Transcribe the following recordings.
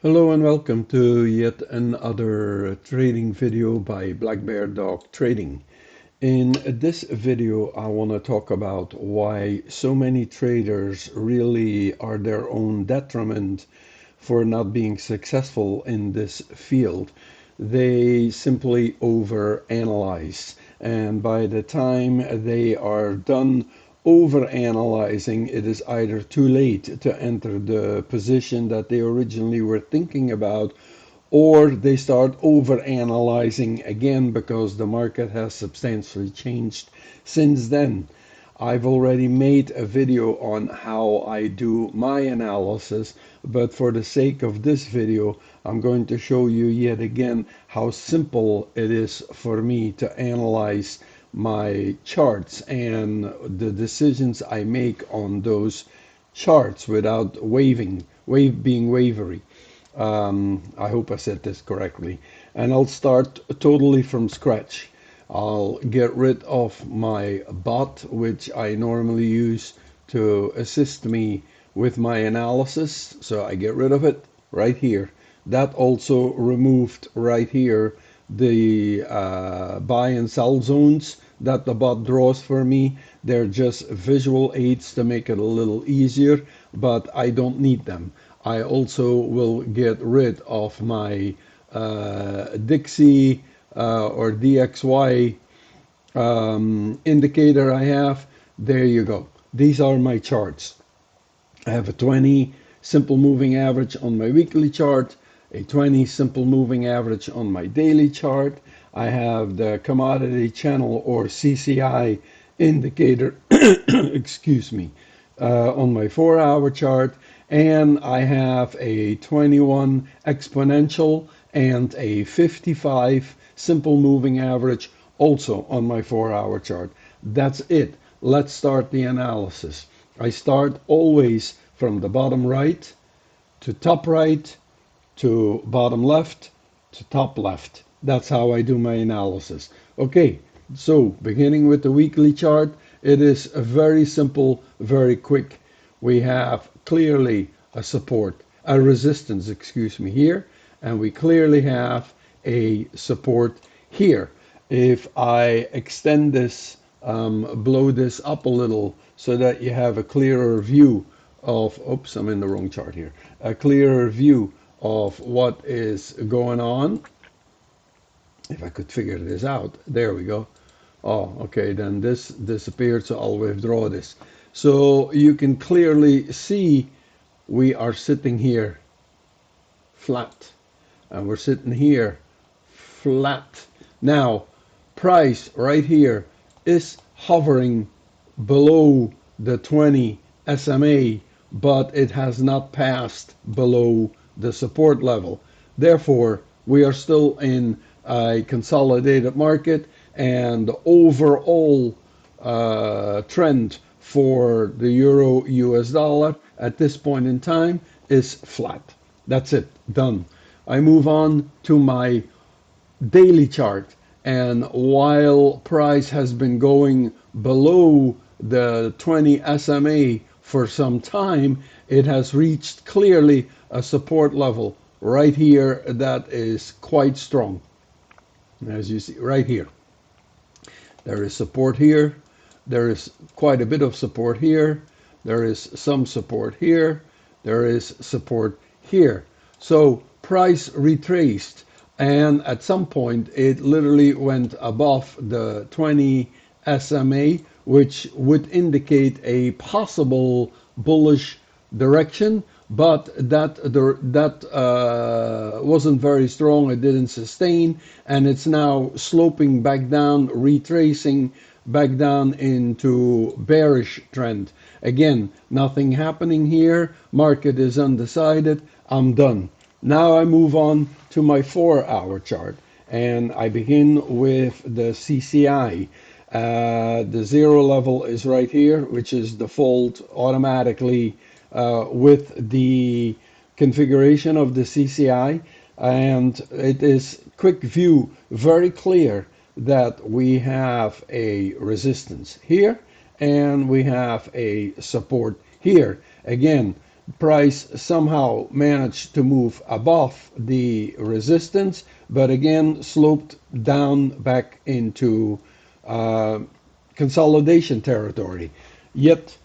Hello and welcome to yet another trading video by Black Bear Dog Trading. In this video, I want to talk about why so many traders really are their own detriment for not being successful in this field. They simply overanalyze, and by the time they are done overanalyzing, it is either too late to enter the position that they originally were thinking about, or they start overanalyzing again because the market has substantially changed since then. I've already made a video on how I do my analysis, but for the sake of this video, I'm going to show you yet again how simple it is for me to analyze my charts and the decisions I make on those charts without being wavery. I hope I said this correctly. And I'll start totally from scratch. I'll get rid of my bot, which I normally use to assist me with my analysis. So I get rid of it right here. That also removed right here the buy and sell zones that the bot draws for me. They're just visual aids to make it a little easier, but I don't need them. I also will get rid of my Dixie or DXY indicator I have. There you go. These are my charts. I have a 20 simple moving average on my weekly chart, a 20 simple moving average on my daily chart. I have the commodity channel or CCI indicator, excuse me, on my 4-hour chart, and I have a 21 exponential and a 55 simple moving average also on my 4-hour chart. That's it. Let's start the analysis. I start always from the bottom right to top right to bottom left to top left. That's how I do my analysis. Okay, so beginning with the weekly chart, it is very simple, very quick. We have clearly a resistance, excuse me, here, and we clearly have a support here. If I extend this, blow this up a little so that you have a clearer view of, oops, I'm in the wrong chart here, a clearer view of what is going on. If I could figure this out, there we go. Oh, okay, then this disappeared, so I'll withdraw this. So you can clearly see we are sitting here flat, and we're sitting here flat. Now, price right here is hovering below the 20 SMA, but it has not passed below the support level. Therefore, we are still in a consolidated market, and the overall trend for the euro US dollar at this point in time is flat. That's it, done. I move on to my daily chart, and while price has been going below the 20 SMA for some time, it has reached clearly a support level right here that is quite strong. As you see right here, there is support here, there is quite a bit of support here, there is some support here, there is support here. So price retraced, and at some point it literally went above the 20 SMA, which would indicate a possible bullish direction, but that wasn't very strong. It didn't sustain, and it's now sloping back down, retracing back down into bearish trend. Again, nothing happening here. Market is undecided. I'm done. Now I move on to my 4-hour chart, and I begin with the CCI. The zero level is right here, which is default automatically with the configuration of the CCI, and it is quick view, very clear that we have a resistance here and we have a support here. Again, Price somehow managed to move above the resistance, but again sloped down back into uh, consolidation territory. Yet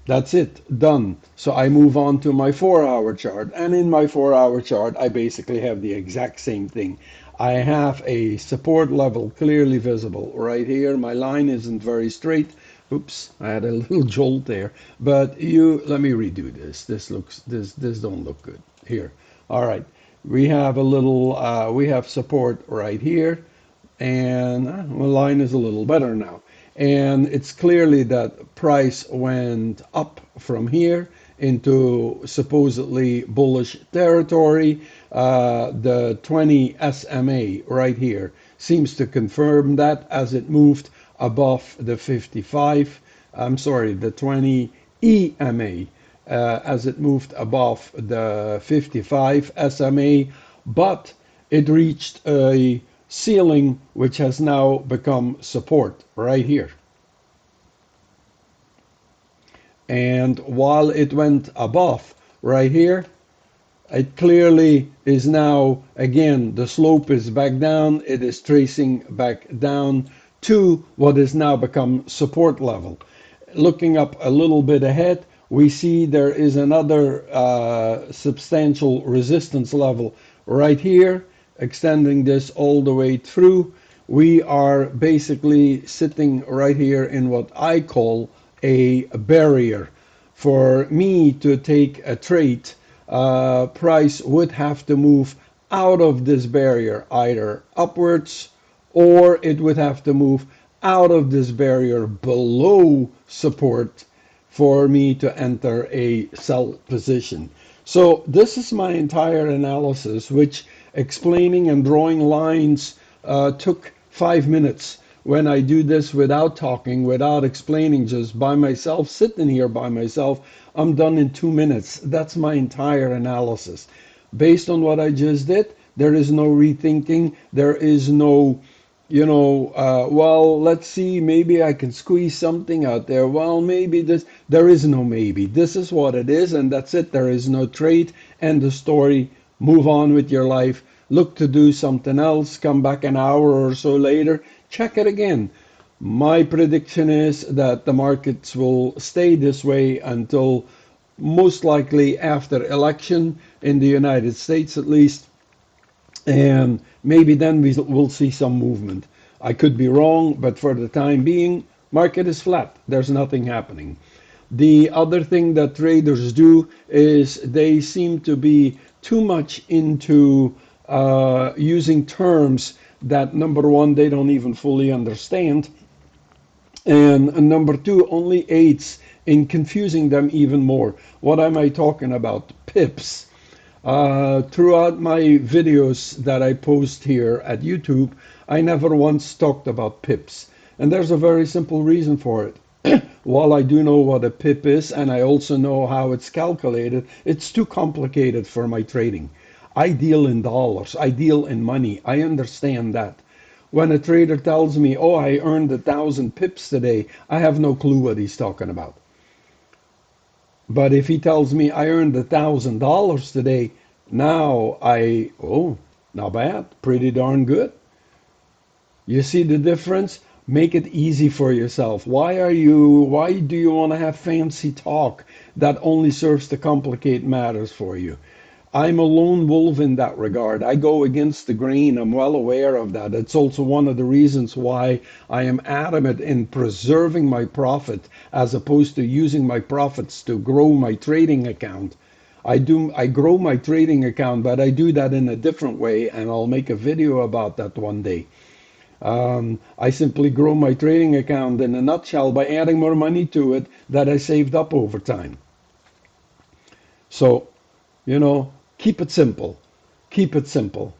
that's it, done. So I move on to my 4 hour chart. And in my 4 hour chart, I basically have the exact same thing. I have a support level clearly visible right here. My line isn't very straight. Oops, I had a little jolt there. But let me redo this. This don't look good here. All right, we have we have support right here, and my line is a little better now. And it's clearly that price went up from here into supposedly bullish territory. The 20 SMA right here seems to confirm that as it moved above the 55. I'm sorry, the 20 EMA as it moved above the 55 SMA, but it reached a ceiling which has now become support right here. And while it went above right here, it clearly is now, again, the slope is back down. It is tracing back down to what has now become support level. Looking up a little bit ahead, we see there is another substantial resistance level right here, extending this all the way through. We are basically sitting right here in what I call a barrier. For me to take a trade, price would have to move out of this barrier either upwards, or it would have to move out of this barrier below support for me to enter a sell position. So this is my entire analysis, which explaining and drawing lines took 5 minutes. When I do this without talking, without explaining, just by myself, sitting here by myself, I'm done in 2 minutes. That's my entire analysis. Based on what I just did, there is no rethinking. There is no, well, let's see, maybe I can squeeze something out there. Well, maybe this, there is no maybe. This is what it is, and that's it. There is no trade. End the story. Move on with your life. Look to do something else. Come back an hour or so later. Check it again. My prediction is that the markets will stay this way until most likely after election in the United States at least, and maybe then we'll see some movement. I could be wrong, but for the time being, market is flat. There's nothing happening. The other thing that traders do is they seem to be too much into using terms that, number one, they don't even fully understand, and number two, only aids in confusing them even more. What am I talking about? Pips. Throughout my videos that I post here at YouTube, I never once talked about pips. And there's a very simple reason for it. While I do know what a pip is, and I also know how it's calculated, it's too complicated for my trading. I deal in dollars, I deal in money, I understand that. When a trader tells me, oh, I earned 1,000 pips today, I have no clue what he's talking about. But if he tells me I earned $1,000 today, oh, not bad, pretty darn good. You see the difference? Make it easy for yourself. Why do you want to have fancy talk that only serves to complicate matters for you? I'm a lone wolf in that regard. I go against the grain. I'm well aware of that. It's also one of the reasons why I am adamant in preserving my profit as opposed to using my profits to grow my trading account. I grow my trading account, but I do that in a different way, and I'll make a video about that one day. I simply grow my trading account in a nutshell by adding more money to it that I saved up over time. So, keep it simple. Keep it simple.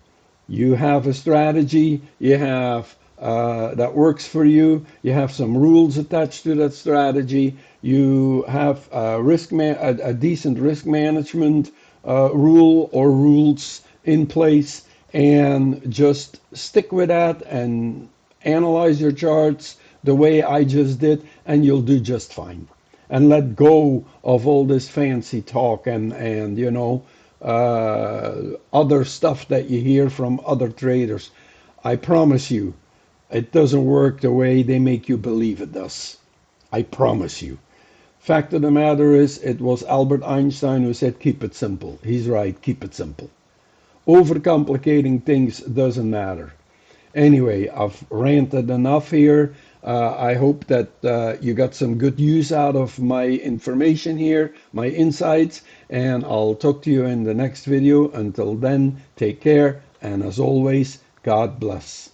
You have a strategy, you have that works for you. You have some rules attached to that strategy. You have a decent risk management rule or rules in place, and just stick with that and analyze your charts the way I just did, and you'll do just fine. and let go of all this fancy talk and other stuff that you hear from other traders. I promise you, it doesn't work the way they make you believe it does. I promise you. Fact of the matter is, it was Albert Einstein who said, keep it simple. He's right, keep it simple. Overcomplicating things doesn't matter. Anyway, I've ranted enough here. I hope that you got some good use out of my information here, my insights, and I'll talk to you in the next video. Until then, take care, and as always, God bless.